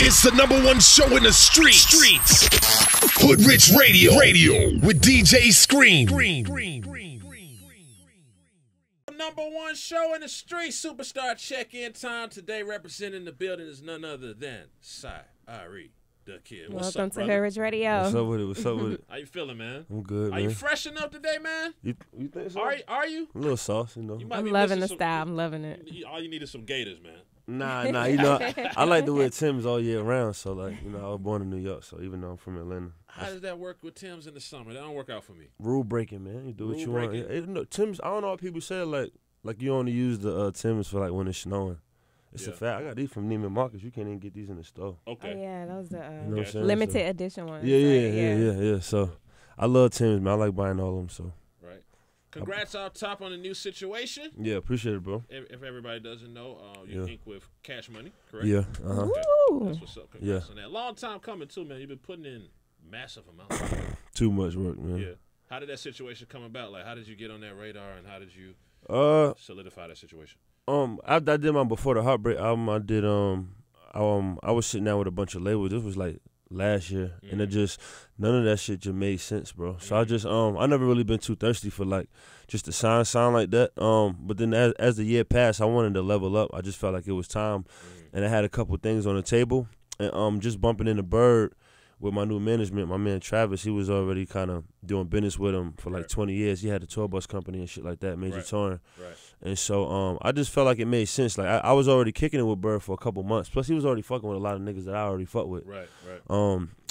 It's the #1 show in the streets. Hoodrich Radio with DJ Scream. #1 show in the street, superstar check-in time. Today representing the building is none other than Sy Ari the Kid. What's Welcome up, to brother? Hoodrich Radio. What's up with it? What's up with it? How you feeling, man? I'm good, Are man. you freshen up today, man? You think so? Are you? A little sauce, you know. You might I'm be loving missing the style. I'm loving it. All you need is some gators, man. Nah, you know, I like to wear Timbs all year round. So, like, you know, I was born in New York, so even though I'm from Atlanta. How does that work with Tim's in the summer? That don't work out for me. Rule breaking, man. You do what you want. Timbs, I don't know what people say, like you only use the Timbs for, like, when it's snowing. It's a fact. I got these from Neiman Marcus. You can't even get these in the store. Okay. Oh, yeah, those are You know what I'm saying? limited edition ones. Yeah. So, I love Timbs, man. I like buying all of them, so. Right. Congrats out top on the new situation. Yeah, appreciate it, bro. If everybody doesn't know, you ink with Cash Money, correct? Yeah. Okay. Woo. That's what's up. Congrats on that. Long time coming, too, man. You've been putting in massive amounts of work. Too much work, man. Yeah. How did that situation come about? Like, how did you get on that radar, and how did you solidify that situation? I did my Before the Heartbreak album. I did I was sitting down with a bunch of labels. This was like last year, and it just none of that shit just made sense, bro. So I just I never really been too thirsty for like just to sound like that. But then as the year passed, I wanted to level up. I just felt like it was time, and I had a couple things on the table, and just bumping into Bird with my new management, my man Travis. He was already kind of doing business with him for like 20 years. He had a tour bus company and shit like that, major touring. Right. And so I just felt like it made sense. Like I was already kicking it with Bird for a couple months. Plus he was already fucking with a lot of niggas that I already fucked with. Right.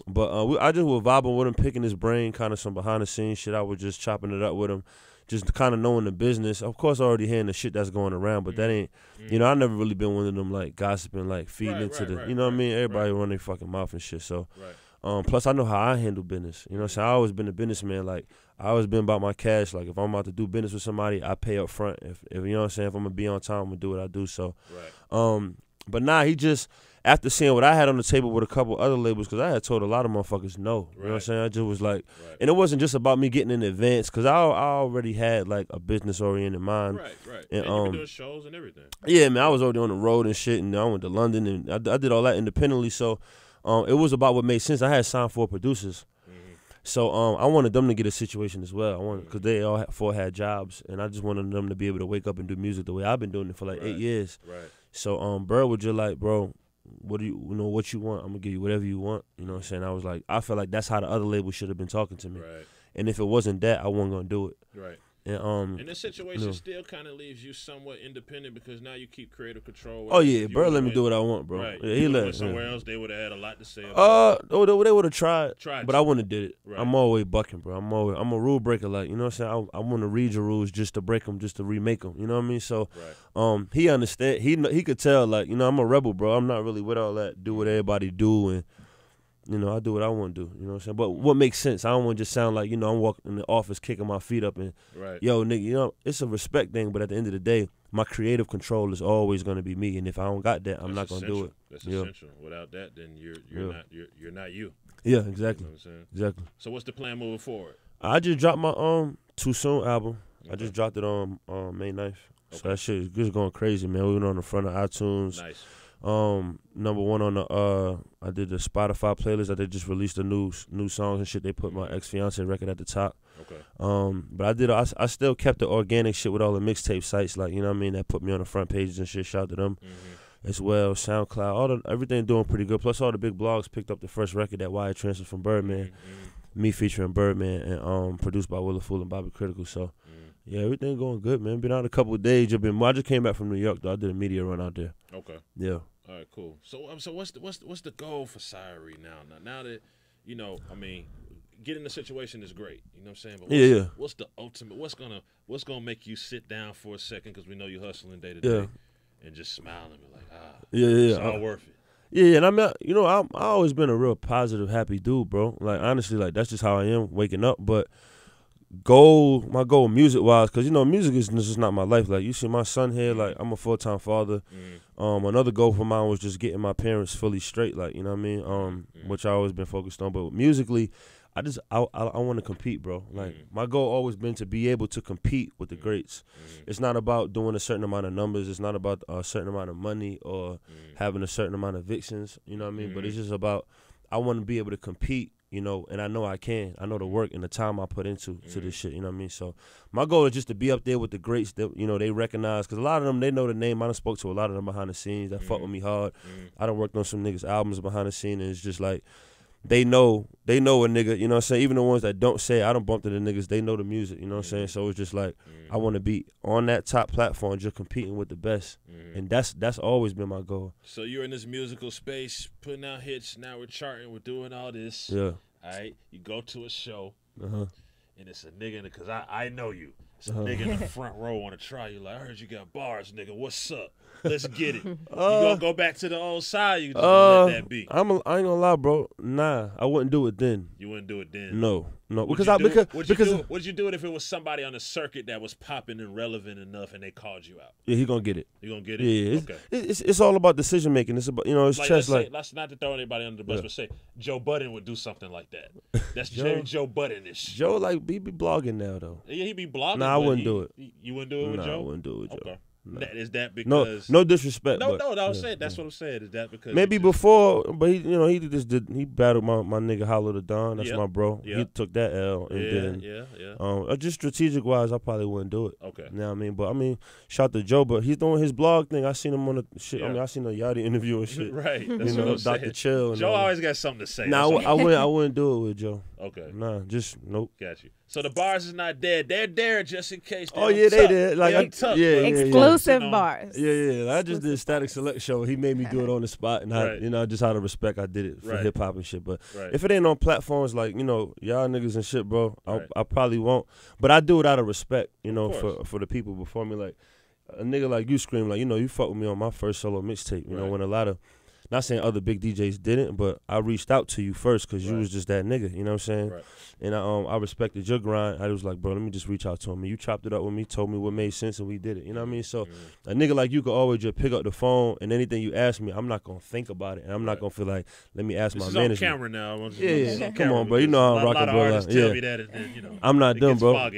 But I just was vibing with him, picking his brain, kind of some behind the scenes shit. I was just chopping it up with him, just kind of knowing the business. Of course, already hearing the shit that's going around, but that ain't, you know, I never really been one of them like gossiping, like feeding into the, you know what I mean? Everybody run their fucking mouth and shit. So. Plus, I know how I handle business. You know what I'm saying? I always been a businessman. Like, I always been about my cash. Like, if I'm about to do business with somebody, I pay up front. If you know what I'm saying? If I'm going to be on time, I'm going to do what I do. So, but nah, he just, after seeing what I had on the table with a couple other labels, because I had told a lot of motherfuckers no. You know what I'm saying? I just was like, and it wasn't just about me getting in advance, because I already had, like, a business-oriented mind. Right. And you been doing shows and everything. Yeah, man, I was already on the road and shit, and I went to London, and I did all that independently, so. It was about what made sense. I had signed 4 producers, so I wanted them to get a situation as well. Because they all 4 had jobs, and I just wanted them to be able to wake up and do music the way I've been doing it for like 8 years. Right. So Bird was just like, bro, what do you know? What you want? I'm gonna give you whatever you want. You know what I'm saying? I was like, I felt like that's how the other label should have been talking to me. Right. And if it wasn't that, I wasn't gonna do it. Right. And this situation still kind of leaves you somewhat independent because now you keep creative control. Oh yeah, Bird let me do what I want, bro. Right. Yeah, he let somewhere else. They would have had a lot to say about they would have tried, but I wouldn't have did it. Right. I'm always bucking, bro. I'm a rule breaker, like, you know what I'm saying. I want to read your rules just to break them, just to remake them. You know what I mean? So, he understand. He could tell, like, you know, I'm a rebel, bro. I'm not really with all that. Do what everybody do and. You know, I do what I want to do, you know what I'm saying? But what makes sense? I don't want to just sound like, you know, I'm walking in the office kicking my feet up and, yo, nigga, you know, it's a respect thing, but at the end of the day, my creative control is always going to be me, and if I don't got that, I'm not going to do it. That's essential. Without that, then you're not you. Yeah, exactly. You know what I'm saying? Exactly. So what's the plan moving forward? I just dropped my Too Soon album. I just dropped it on May 9th. So that shit is just going crazy, man. We went on the front of iTunes. Nice. #1 on the I did the Spotify playlist. They just released the new songs and shit. They put my ex-fiance record at the top. Okay. But I still kept the organic shit with all the mixtape sites, like, you know what I mean, that put me on the front pages and shit. Shout out to them as well. SoundCloud, everything doing pretty good. Plus all the big blogs picked up the first record that Wire transferred from Birdman, me featuring Birdman, and produced by Willa Fool and Bobby Critical. So yeah, everything going good, man. Been out a couple of days. I just came back from New York though. I did a media run out there. Okay. Yeah. All right, cool. So what's the goal for Sy Ari now? Now that, you know, I mean, getting the situation is great. You know what I'm saying? But what's the ultimate? What's gonna make you sit down for a second, because we know you're hustling day to day, and just smile and be like, it's all worth it. Yeah, and I always been a real positive, happy dude, bro. Like, honestly, like, that's just how I am waking up. But my goal music-wise, because, you know, music is just not my life. Like, you see my son here, like, I'm a full-time father. Another goal for mine was just getting my parents fully straight, like, you know what I mean, which I always been focused on. But musically, I want to compete, bro. Like my goal always been to be able to compete with the greats. It's not about doing a certain amount of numbers. It's not about a certain amount of money or having a certain amount of evictions. You know what I mean? But it's just about I want to be able to compete. You know, and I know I can. I know the work and the time I put into this shit. You know what I mean? So my goal is just to be up there with the greats that, you know, they recognize. Because a lot of them, they know the name. I done spoke to a lot of them behind the scenes that fuck with me hard. I done worked on some niggas' albums behind the scenes, and it's just like, they know a nigga, you know what I'm saying? Even the ones that don't say, I don't bump to the niggas, they know the music, you know what I'm saying? So it's just like, I want to be on that top platform just competing with the best. And that's always been my goal. So you're in this musical space, putting out hits, now we're charting, we're doing all this. Yeah. All right, you go to a show, and it's a nigga, because I know you. It's a nigga in the front row want to try you. Like, I heard you got bars, nigga. What's up? Let's get it. You gonna go back to the old side? You just gonna let that be? I ain't gonna lie, bro. Nah, I wouldn't do it then. You wouldn't do it then? No. Would you do it if it was somebody on the circuit that was popping and relevant enough, and they called you out? Yeah, he gonna get it. You gonna get it? Yeah, okay. It's all about decision making. It's about, you know, it's like, chess. Let's not to throw anybody under the bus, but say Joe Budden would do something like that. That's Joe Budden-ish. Joe, like, he be blogging now though. Yeah, he be blogging. Nah, I wouldn't do it. You wouldn't do it with Joe? I wouldn't do it with Joe. Okay. No. Is that because no disrespect? No, but, I was saying that's what I'm saying. Is that because maybe before, but he battled my nigga Hollow the Don. That's my bro. He took that L, and then just strategic wise, I probably wouldn't do it. Okay, you know what I mean? But I mean, shout to Joe, but he's doing his blog thing. I seen him on the shit. Yeah. I mean, I seen a Yachty interview and shit. Right, that's what I'm Dr. saying. Chill. And Joe always got something to say. Nah, I wouldn't do it with Joe. Okay, nah, just nope. Got you. So the bars is not dead. They're there just in case. They did. Like, exclusive bars. Yeah. I just did Static Select show. He made me do it on the spot, and just out of respect, I did it for hip hop and shit. But if it ain't on platforms like y'all niggas and shit, bro, I probably won't. But I do it out of respect, for the people before me. Like a nigga like you, Scream, like you fuck with me on my first solo mixtape. You know, when a lot of, not saying other big DJs didn't, but I reached out to you first because you was just that nigga. You know what I'm saying? Right. And I respected your grind. I was like, bro, let me just reach out to him. And you chopped it up with me, told me what made sense, and we did it. You know what I mean? So a nigga like you could always just pick up the phone, and anything you ask me, I'm not gonna think about it, and I'm not gonna feel like, let me ask my manager. This is on camera now. Yeah. Come on, bro. You know how I'm rocking, bro. Tell me that, and then, I'm not done, bro.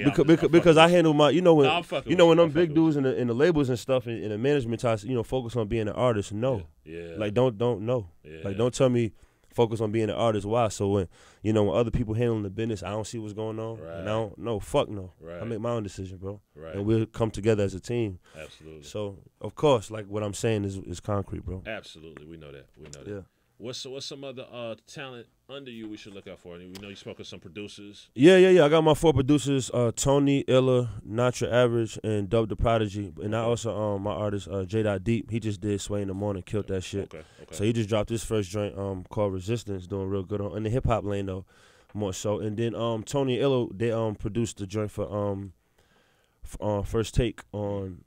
Because I handle my, when them big dudes in the labels and stuff, and the management tries, focus on being an artist. No. Yeah. Like don't know. Yeah. Like don't tell me focus on being an artist. Why? So when when other people handling the business, I don't see what's going on. Right. And I don't no. Fuck no. Right. I make my own decision, bro. Right. And we'll come together as a team. Absolutely. So of course, like what I'm saying is concrete, bro. Absolutely. We know that. Yeah. What's some other talent under you we should look out for? We know you spoke of some producers. Yeah. I got my 4 producers: Tony, Illa, Not Your Average, and Dub the Prodigy. And I also my artist J. Deep. He just did Sway in the Morning, killed that shit. Okay. So he just dropped his first joint called Resistance, doing real good in the hip hop lane though, more so. And then Tony and Illa, they produced the joint for First Take on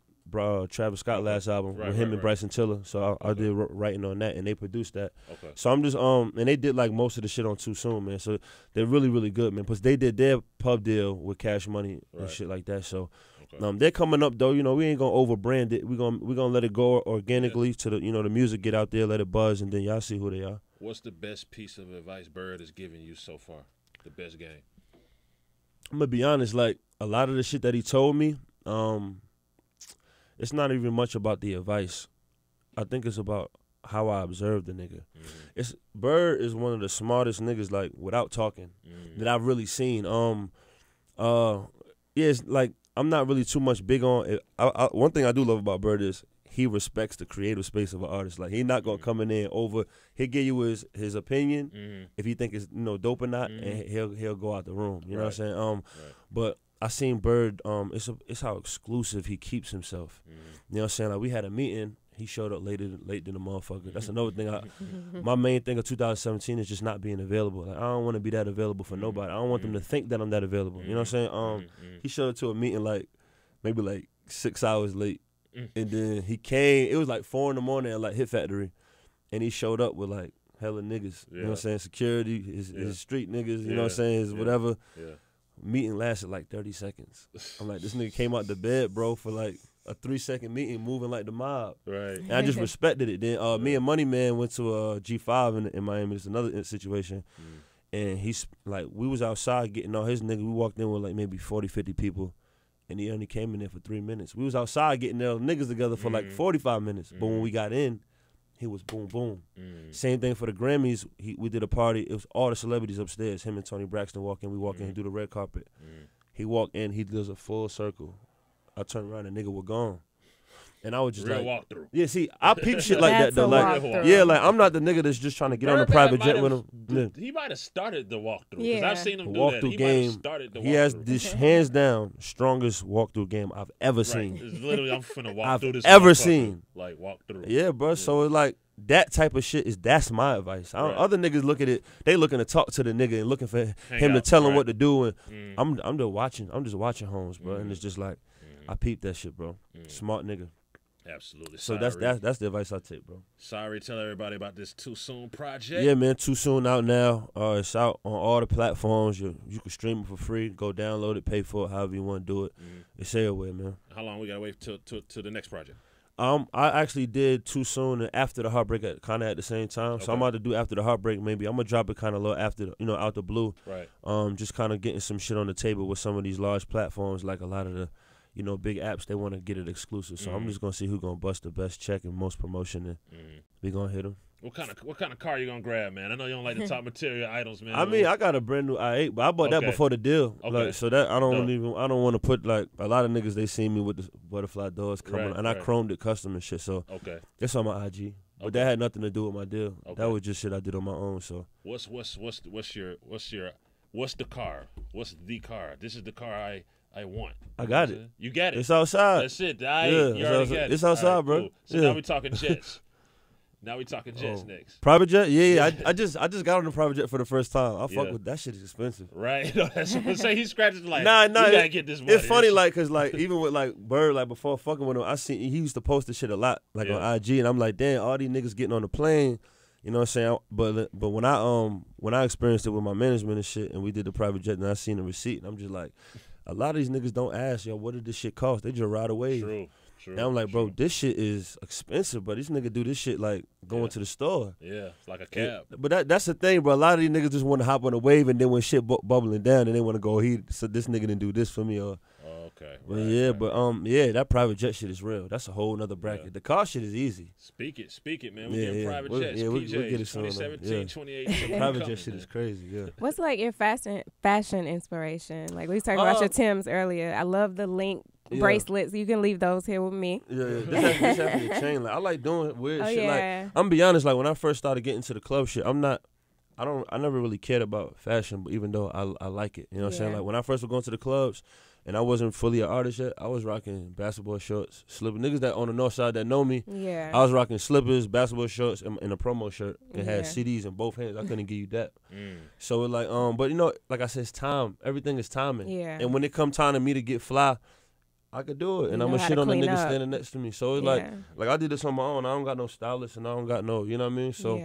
Travis Scott last album with him and Bryson Tiller. So I did writing on that, and they produced that. Okay. So I'm just and they did like most of the shit on Too Soon, man. So they're really, really good, man. Plus they did their pub deal with Cash Money and shit like that. So they're coming up though. We ain't gonna overbrand it. We gonna let it go organically to the the music get out there, let it buzz, and then y'all see who they are. What's the best piece of advice Bird has given you so far? The best game? I'm gonna be honest. Like a lot of the shit that he told me, it's not even much about the advice. I think it's about how I observe the nigga. Bird is one of the smartest niggas, like without talking, that I've really seen. It's like I'm not really too much big on it. One thing I do love about Bird is he respects the creative space of an artist. Like he not gonna come in there over. He'll give you his opinion if he think it's dope or not, and he'll go out the room. You know what I'm saying? But I seen Bird. It's how exclusive he keeps himself. You know what I'm saying? Like we had a meeting. He showed up late than the motherfucker. That's another thing. My main thing of 2017 is just not being available. Like I don't want to be that available for nobody. I don't want them to think that I'm that available. You know what I'm saying? He showed up to a meeting maybe 6 hours late, and then he came. It was like 4 a.m. at like Hit Factory, and he showed up with like hella niggas. You know what I'm saying? Security, his street niggas. You know what I'm saying? His whatever. Yeah. Meeting lasted like 30 seconds. I'm like, this nigga came out the bed, bro, for like a 3-second meeting, moving like the mob. Right. And I just respected it. Then me and Money Man went to G5 in Miami. It's another situation. And he's like, we was outside getting all his niggas. We walked in with like maybe 40, 50 people. And he only came in there for 3 minutes. We was outside getting their niggas together for like 45 minutes. But when we got in, he was boom, boom. Same thing for the Grammys. We did a party. It was all the celebrities upstairs. Him and Tony Braxton walk in. We walk in and do the red carpet. He walked in. He does a full circle. I turned around and nigga was gone. And I was just real like, walkthrough. Yeah, see, I peep shit like that though. Like, yeah, like I'm not the nigga that's just trying to get on a private jet with him. He might have started the walkthrough. Yeah. I've seen him The do that. walkthrough He game. Started the He has walkthrough. this hands down strongest walkthrough game I've ever seen. It's literally, I'm finna walk I've through this. ever motherfucker. seen. Like walk through. Yeah, bro. So it's like that type of shit that's my advice. Other niggas look at it, they looking to talk to the nigga and looking for him to tell him what to do. And I'm just watching. I'm just watching Holmes, bro. And it's just like I peep that shit, bro. Smart nigga. Absolutely. So that's the advice I take, bro. Sorry, tell everybody about this Too Soon project. Yeah, man, Too Soon out now. It's out on all the platforms. You can stream it for free. Go download it, pay for it, however you want to do it. It's everywhere, man. How long we gotta wait to the next project? I actually did Too Soon and After the Heartbreak kind of at the same time. So I'm about to do After the Heartbreak. Maybe I'm gonna drop it kind of a little after, out the blue. Right. Just kind of getting some shit on the table with some of these large platforms, like a lot of the, big apps. They want to get it exclusive. So I'm just gonna see who's gonna bust the best check and most promotion, and we gonna hit them. What kind of car you gonna grab, man? I know you don't like the top material items, man. I mean, I got a brand new i8, but I bought that before the deal. Okay. Like, so that I don't want to put like a lot of niggas. They see me with the butterfly doors coming, and I chromed it custom and shit. So it's on my IG, but that had nothing to do with my deal. That was just shit I did on my own. So what's the car? What's the car? This is the car I want. I got it. You got it. It's outside. That's it. You it's already got it. It's outside, right, bro. Cool. So now we talking jets. Next. Private jet? Yeah. I just got on the private jet for the first time. I fuck with that shit is expensive. Right. That's what I'm saying. He scratches like, nah. We gotta get this money. It's funny, like, cause like even with like Bird, like before fucking with him, I seen he used to post this shit a lot, like on IG, and I'm like, damn, all these niggas getting on the plane. You know what I'm saying? But when I experienced it with my management and shit, and we did the private jet, and I seen the receipt, and I'm just like, a lot of these niggas don't ask, yo, what did this shit cost? They just ride away. True. And I'm like, bro, this shit is expensive, but these niggas do this shit like going to the store. Yeah, it's like a cab. But that's the thing, bro. A lot of these niggas just want to hop on a wave, and then when shit bubbling down, and they want to go, so this nigga didn't do this for me, or. That private jet shit is real. That's a whole nother bracket. Yeah. The car shit is easy. Speak it, man. We getting private jets. We'll PJs, get it 2017, 2018. Private jet shit is crazy. Yeah. What's like your fashion inspiration? Like we was talking about your Timbs earlier. I love the link bracelets. You can leave those here with me. Yeah. This has to be a chain. Like I like doing weird shit. Yeah. Like I'm gonna be honest. Like when I first started getting to the club shit, I never really cared about fashion, but even though I like it, you know what I'm saying? Like when I first was going to the clubs and I wasn't fully an artist yet, I was rocking basketball shorts, slippers. Niggas that on the north side that know me, I was rocking slippers, basketball shorts, and a promo shirt, and had CDs in both hands. I couldn't give you that. So it like, but like I said, it's time. Everything is timing. Yeah. And when it come time to me to get fly, I could do it, and I'm gonna shit on the nigga standing next to me. So it's like I did this on my own. I don't got no stylist, and I don't got no, you know what I mean? So.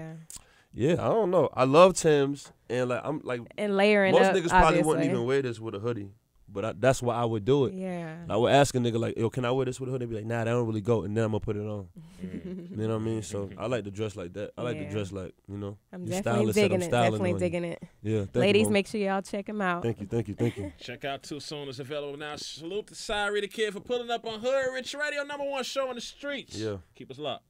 Yeah, I don't know. I love Timbs, and like I'm like, and layering most up, niggas probably wouldn't even wear this with a hoodie, but that's why I would do it. Yeah, I would ask a nigga like, yo, can I wear this with a hoodie? They be like, nah, that don't really go, and then I'm gonna put it on. You know what I mean? So I like to dress like that. I like to dress like, I'm definitely digging it. Definitely digging it. Yeah, ladies, make sure y'all check him out. Thank you. Check out Too Soon. It's available now. Salute to Sy Ari the Kid for pulling up on Hoodrich Radio, #1 show in the streets. Yeah, keep us locked.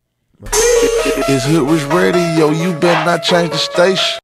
It's Hoodrich Radio, you better not change the station.